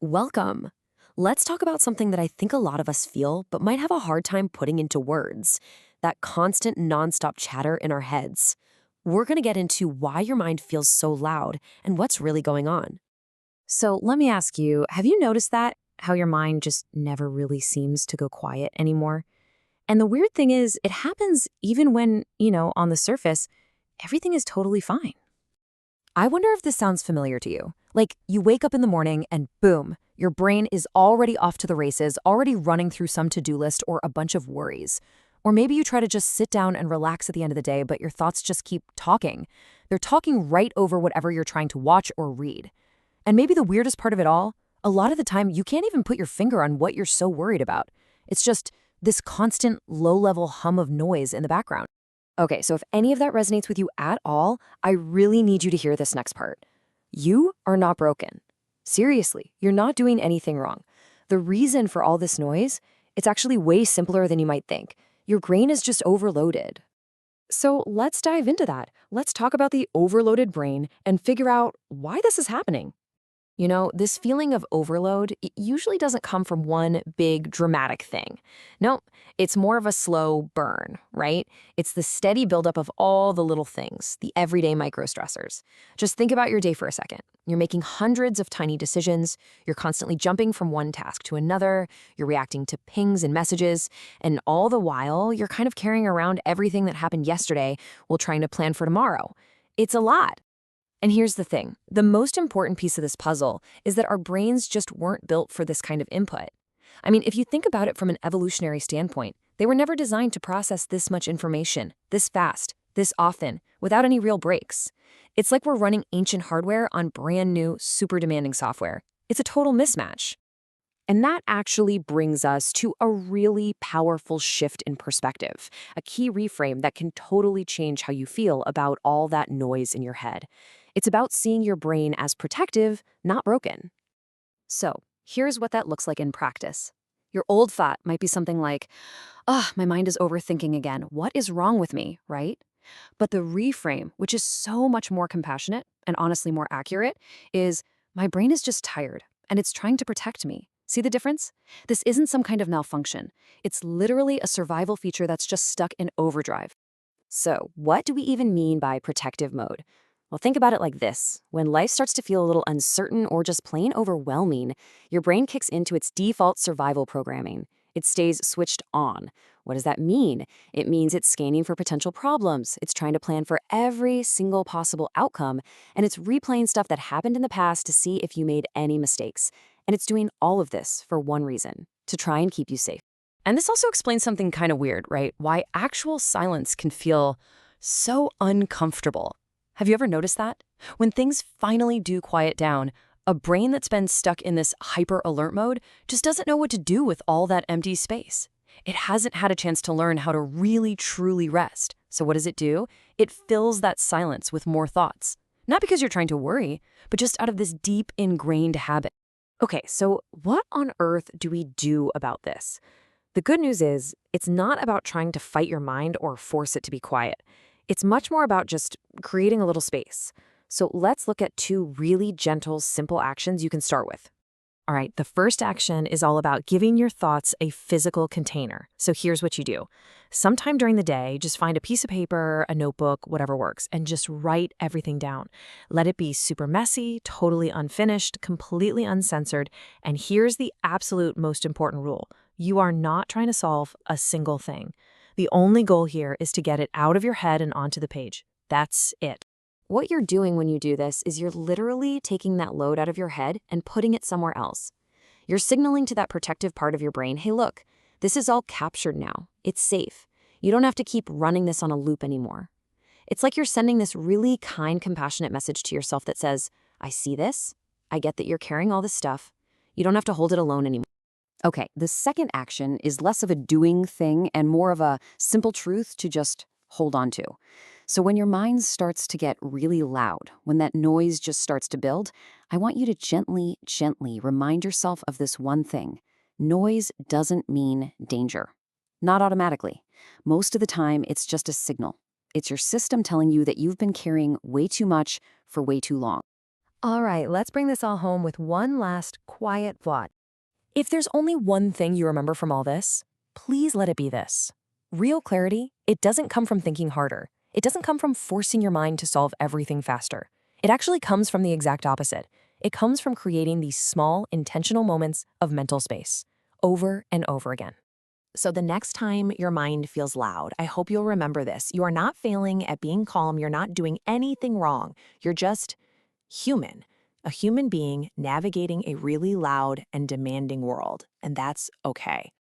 Welcome. Let's talk about something that I think a lot of us feel, but might have a hard time putting into words: that constant, nonstop chatter in our heads. We're going to get into why your mind feels so loud and what's really going on. So let me ask you, have you noticed that? How your mind just never really seems to go quiet anymore? And the weird thing is, it happens even when, on the surface, everything is totally fine. I wonder if this sounds familiar to you. Like, you wake up in the morning and boom, your brain is already off to the races, already running through some to-do list or a bunch of worries. Or maybe you try to just sit down and relax at the end of the day, but your thoughts just keep talking. They're talking right over whatever you're trying to watch or read. And maybe the weirdest part of it all, a lot of the time you can't even put your finger on what you're so worried about. It's just this constant low-level hum of noise in the background. Okay, so if any of that resonates with you at all, I really need you to hear this next part. You are not broken. Seriously, you're not doing anything wrong. The reason for all this noise, it's actually way simpler than you might think. Your brain is just overloaded. So let's dive into that. Let's talk about the overloaded brain and figure out why this is happening. You know, this feeling of overload usually doesn't come from one big dramatic thing. No, it's more of a slow burn, right? It's the steady buildup of all the little things, the everyday micro stressors. Just think about your day for a second. You're making hundreds of tiny decisions. You're constantly jumping from one task to another. You're reacting to pings and messages. And all the while, you're kind of carrying around everything that happened yesterday while trying to plan for tomorrow. It's a lot. And here's the thing, the most important piece of this puzzle is that our brains just weren't built for this kind of input. I mean, if you think about it from an evolutionary standpoint, they were never designed to process this much information, this fast, this often, without any real breaks. It's like we're running ancient hardware on brand new, super demanding software. It's a total mismatch. And that actually brings us to a really powerful shift in perspective, a key reframe that can totally change how you feel about all that noise in your head. It's about seeing your brain as protective, not broken. So, here's what that looks like in practice. Your old thought might be something like, my mind is overthinking again. What is wrong with me, right? But the reframe, which is so much more compassionate and honestly more accurate, is my brain is just tired and it's trying to protect me. See the difference? This isn't some kind of malfunction. It's literally a survival feature that's just stuck in overdrive. So, what do we even mean by protective mode? Well, think about it like this. When life starts to feel a little uncertain or just plain overwhelming, your brain kicks into its default survival programming. It stays switched on. What does that mean? It means it's scanning for potential problems. It's trying to plan for every single possible outcome, and it's replaying stuff that happened in the past to see if you made any mistakes. And it's doing all of this for one reason: to try and keep you safe. And this also explains something kind of weird, right? Why actual silence can feel so uncomfortable. Have you ever noticed that? When things finally do quiet down, a brain that's been stuck in this hyper-alert mode just doesn't know what to do with all that empty space. It hasn't had a chance to learn how to really, truly rest. So what does it do? It fills that silence with more thoughts. Not because you're trying to worry, but just out of this deep, ingrained habit. Okay, so what on earth do we do about this? The good news is, it's not about trying to fight your mind or force it to be quiet. It's much more about just creating a little space. So let's look at two really gentle, simple actions you can start with. All right, the first action is all about giving your thoughts a physical container. So here's what you do. Sometime during the day, just find a piece of paper, a notebook, whatever works, and just write everything down. Let it be super messy, totally unfinished, completely uncensored. And here's the absolute most important rule. You are not trying to solve a single thing. The only goal here is to get it out of your head and onto the page. That's it. What you're doing when you do this is you're literally taking that load out of your head and putting it somewhere else. You're signaling to that protective part of your brain, hey, look, this is all captured now. It's safe. You don't have to keep running this on a loop anymore. It's like you're sending this really kind, compassionate message to yourself that says, I see this. I get that you're carrying all this stuff. You don't have to hold it alone anymore. Okay, the second action is less of a doing thing and more of a simple truth to just hold on to. So when your mind starts to get really loud, when that noise just starts to build, I want you to gently, gently remind yourself of this one thing. Noise doesn't mean danger. Not automatically. Most of the time, it's just a signal. It's your system telling you that you've been carrying way too much for way too long. All right, let's bring this all home with one last quiet thought. If there's only one thing you remember from all this, please let it be this. Real clarity, it doesn't come from thinking harder. It doesn't come from forcing your mind to solve everything faster. It actually comes from the exact opposite. It comes from creating these small, intentional moments of mental space, over and over again. So the next time your mind feels loud, I hope you'll remember this. You are not failing at being calm. You're not doing anything wrong. You're just human, a human being navigating a really loud and demanding world. And that's okay.